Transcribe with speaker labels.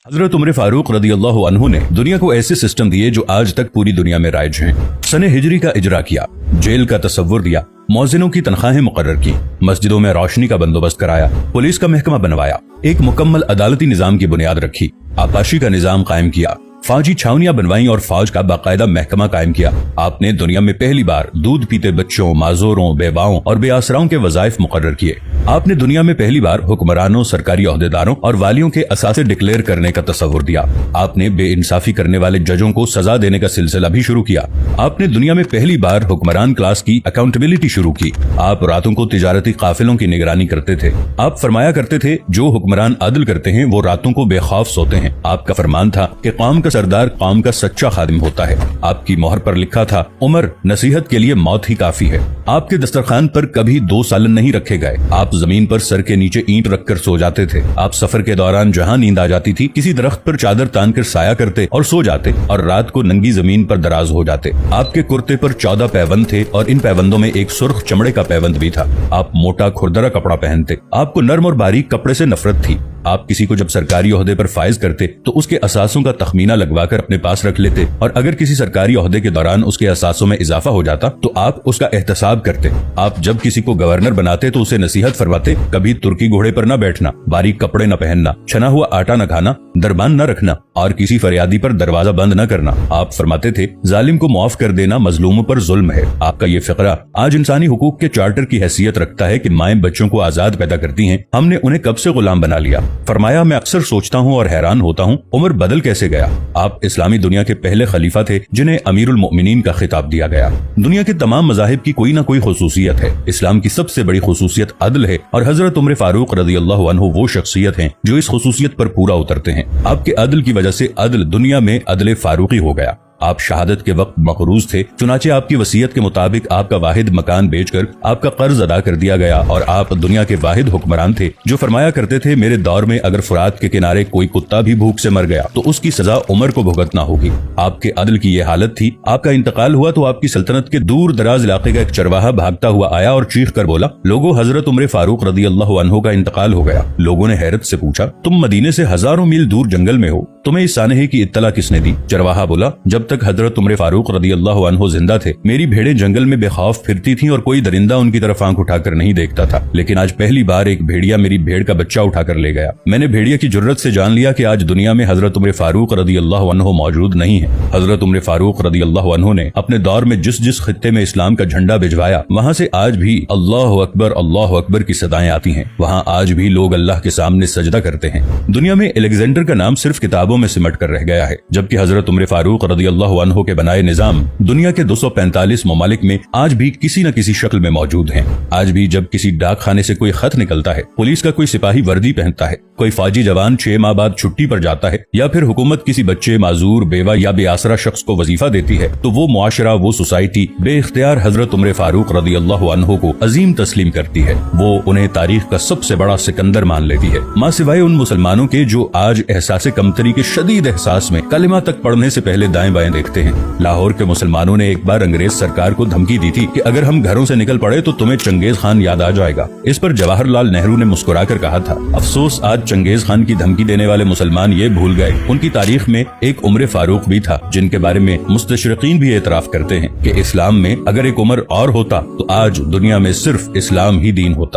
Speaker 1: हजरत उमर फारूक रदी अल्लाह अन्हु ने दुनिया को ऐसे सिस्टम दिए जो आज तक पूरी दुनिया में राइज हैं। सने हिजरी का इजरा किया, जेल का तसव्वुर दिया, मौजिनों की तनख्वाहें मुकर्रर की, मस्जिदों में रोशनी का बंदोबस्त कराया, पुलिस का महकमा बनवाया, एक मुकम्मल अदालती निजाम की बुनियाद रखी, आपाशी का निजाम कायम किया, फौजी छावनियां बनवाई और फौज का बाकायदा महकमा कायम किया। आपने दुनिया में पहली बार दूध पीते बच्चों, माजूरों, बेवाओं और बेआसराओं के वज़ाइफ मुकर्रर किए। आपने दुनिया में पहली बार हुक्मरानों, सरकारी ओहदेदारों और वालियों के असासे डिक्लेयर करने का तसव्वुर दिया। आपने बेइंसाफी करने वाले जजों को सजा देने का सिलसिला भी शुरू किया। आपने दुनिया में पहली बार हुक्मरान क्लास की अकाउंटेबिलिटी शुरू की। आप रातों को तिजारती काफिलों की निगरानी करते थे। आप फरमाया करते थे, जो हुक्मरान अदल करते हैं वो रातों को बेखौफ सोते हैं। आपका फरमान था कि कौम का सरदार कौम का सच्चा खादिम होता है। आपकी मोहर पर लिखा था, उमर नसीहत के लिए मौत ही काफी है। आपके दस्तरखान पर कभी 2 सालन नहीं रखे गए। आप जमीन पर सर के नीचे ईंट रखकर सो जाते थे। आप सफर के दौरान जहां नींद आ जाती थी, किसी दरख्त पर चादर तान कर साया करते और सो जाते और रात को नंगी जमीन पर दराज हो जाते। आपके कुर्ते पर 14 पैबंद थे और इन पैबंदों में एक सुर्ख चमड़े का पैबंद भी था। आप मोटा खुरदरा कपड़ा पहनते। आपको नर्म और बारीक कपड़े से नफरत थी। आप किसी को जब सरकारी ओहदे पर फाइज करते तो उसके असासों का तखमीना लगवाकर अपने पास रख लेते और अगर किसी सरकारी ओहदे के दौरान उसके असासों में इजाफा हो जाता तो आप उसका एहतसाब करते। आप जब किसी को गवर्नर बनाते तो उसे नसीहत फरमाते, कभी तुर्की घोड़े पर न बैठना, बारीक कपड़े न पहनना, छना हुआ आटा न खाना, दरबान न रखना और किसी फरियादी पर दरवाजा बंद न करना। आप फरमाते थे, जालिम को मुआफ कर देना मजलूमों पर जुल्म है। आपका ये फिक्रा आज इंसानी हुकूक के चार्टर की हैसियत रखता है कि माएं बच्चों को आजाद पैदा करती हैं, हमने उन्हें कब से गुलाम बना लिया। फरमाया, मैं अक्सर सोचता हूँ और हैरान होता हूँ, उमर बदल कैसे गया। आप इस्लामी दुनिया के पहले खलीफा थे जिन्हें अमीरुल मोमिनीन का खिताब दिया गया। दुनिया के तमाम मज़ाहिब की कोई ना कोई खुसूसियत है। इस्लाम की सबसे बड़ी खुसूसियत अदल है और हजरत उमर फारूक रज़ी अल्लाहु अन्हु वो शख्सियत हैं जो इस खुसूसियत पर पूरा उतरते हैं। आपके अदल की वजह से अदल दुनिया में अदल फारूकी हो गया। आप शहादत के वक्त मकरूज थे, चुनाचे आपकी वसीयत के मुताबिक आपका वाहिद मकान बेचकर आपका कर्ज अदा कर दिया गया और आप दुनिया के वाहिद हुक्मरान थे जो फरमाया करते थे, मेरे दौर में अगर फुरात के किनारे कोई कुत्ता भी भूख से मर गया तो उसकी सजा उमर को भुगतना होगी। आपके अदल की ये हालत थी। आपका इंतकाल हुआ तो आपकी सल्तनत के दूर दराज इलाके का एक चरवाहा भागता हुआ आया और चीख कर बोला, लोगों, हजरत उमर फारूक रज़ी अल्लाहु अन्हु का इंतकाल हो गया। लोगों ने हैरत से पूछा, तुम मदीने से हजारों मील दूर जंगल में हो, तुम्हें इस सानहे की इत्तला किसने दी? चरवाहा बोला, जब तक हजरत उमर फारूक रज़ी अल्लाहु अन्हु जिंदा थे मेरी भेड़ें जंगल में बेखौफ फिरती थीं और कोई दरिंदा उनकी तरफ आंख उठाकर नहीं देखता था। लेकिन आज पहली बार एक भेड़िया मेरी भेड़ का बच्चा उठाकर ले गया। मैंने भेड़िया की जुर्रत से जान लिया कि आज दुनिया में हजरत उमर फारूक रज़ी अल्लाहु अन्हु मौजूद नहीं है। हजरत उमर फारूक रज़ी अल्लाहु अन्हु ने अपने दौर में जिस जिस खित्ते में इस्लाम का झंडा भिजवाया वहां से आज भी अल्लाहु अकबर की सदाएं आती हैं। वहां आज भी लोग अल्लाह के सामने सजदा करते हैं। दुनिया में अलेक्जेंडर का नाम सिर्फ किताबों में सिमट कर रह गया है, जबकि हजरत उमर फारूक रज़ी अल्लाहु अन्हु के बनाए निजाम दुनिया के 245 ममालिक में आज भी किसी न किसी शक्ल में मौजूद हैं। आज भी जब किसी डाक खाने से कोई खत निकलता है, पुलिस का कोई सिपाही वर्दी पहनता है, कोई फौजी जवान 6 माह बाद छुट्टी पर जाता है या फिर हुकूमत किसी बच्चे, माजूर, बेवा या बेआसरा शख्स को वजीफा देती है तो वो मुआशरा, वो सोसाइटी बेइख्तियार हजरत उमर फारूक रज़ी अल्लाहु अन्हु को अजीम तस्लीम करती है। वो उन्हें तारीख का सबसे बड़ा सिकंदर मान लेती है, मां सिवाय उन मुसलमानों के जो आज एहसास कमतरी के शदीद एहसास में कलिमा तक पढ़ने से पहले दाएं बाएं देखते हैं। लाहौर के मुसलमानों ने एक बार अंग्रेज सरकार को धमकी दी थी कि अगर हम घरों से निकल पड़े तो तुम्हें चंगेज खान याद आ जाएगा। इस पर जवाहरलाल नेहरू ने मुस्कुराकर कहा था, अफसोस आज चंगेज खान की धमकी देने वाले मुसलमान ये भूल गए उनकी तारीख में एक उमर फारूक भी था जिनके बारे में मुस्तशरिकीन भी एतराफ करते हैं कि इस्लाम में अगर एक उमर और होता तो आज दुनिया में सिर्फ इस्लाम ही दीन होता।